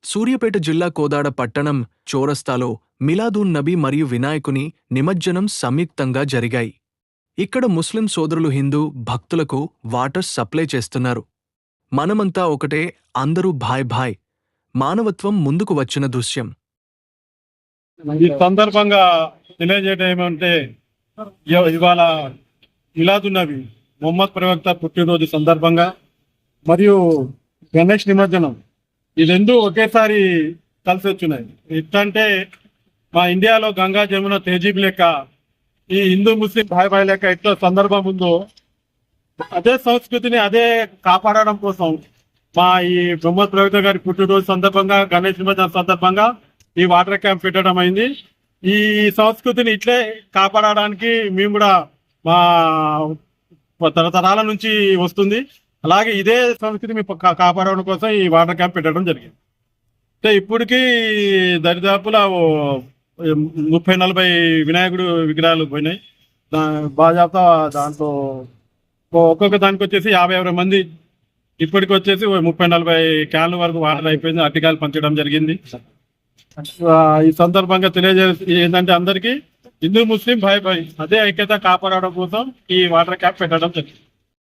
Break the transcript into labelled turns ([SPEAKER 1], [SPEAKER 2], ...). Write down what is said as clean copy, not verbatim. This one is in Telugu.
[SPEAKER 1] సూర్యాపేట జిల్లా కోదాడ పట్టణం చౌరస్తాలో మిలాదూన్ నబీ మరియు వినాయకుని నిమజ్జనం సంయుక్తంగా జరిగాయి. ఇక్కడ ముస్లిం సోదరులు హిందూ భక్తులకు వాటర్ సప్లై చేస్తున్నారు. మనమంతా ఒకటే, అందరూ భాయ్ భాయ్, మానవత్వం ముందుకు వచ్చిన దృశ్యం.
[SPEAKER 2] ఈ సందర్భంగా తెలియజేయడం ఏమంటే, ఇవాళ మిలాదున్ నబీ మొహమ్మద్ ప్రవక్త పుట్టినరోజు సందర్భంగా మరియు గణేష్ నిమజ్జనం ఈ రెండు ఒకేసారి కలిసి వచ్చినాయి. ఎట్లంటే మా ఇండియాలో గంగా జమున తేజీబ్ లెక్క ఈ హిందూ ముస్లిం భాయ్ భాయ్ లెక్క ఎట్లా సందర్భం ఉందో అదే సంస్కృతిని అదే కాపాడడం కోసం మా ఈ మొహమ్మద్ ప్రవక్త గారి పుట్టినరోజు సందర్భంగా గణేష్ నిమజ్జనం సందర్భంగా ఈ వాటర్ క్యాంప్ పెట్టడం అయింది. ఈ సంస్కృతిని ఇట్లే కాపాడడానికి మేము కూడా మా తరతరాల నుంచి వస్తుంది. అలాగే ఇదే సంస్కృతిని కాపాడడం కోసం ఈ వాటర్ క్యాంప్ పెట్టడం జరిగింది. అంటే ఇప్పటికీ దరిదాపులా 30-40 వినాయకుడు విగ్రహాలు పోయినాయి. బాజాప్తా దాంట్లో ఒక్కొక్క దానికి వచ్చేసి 50-60 మంది ఇప్పటికి వచ్చేసి 30-40 క్యాన్ల వరకు వాటర్ అయిపోయింది. అరటికాయలు పంచడం జరిగింది. ఈ సందర్భంగా ఏంటంటే అందరికీ హిందూ ముస్లిం భాయ్ భాయ్ అదే ఐక్యత కాపాడడం కోసం ఈ వాటర్ క్యాంప్ పెట్టడం జరిగింది.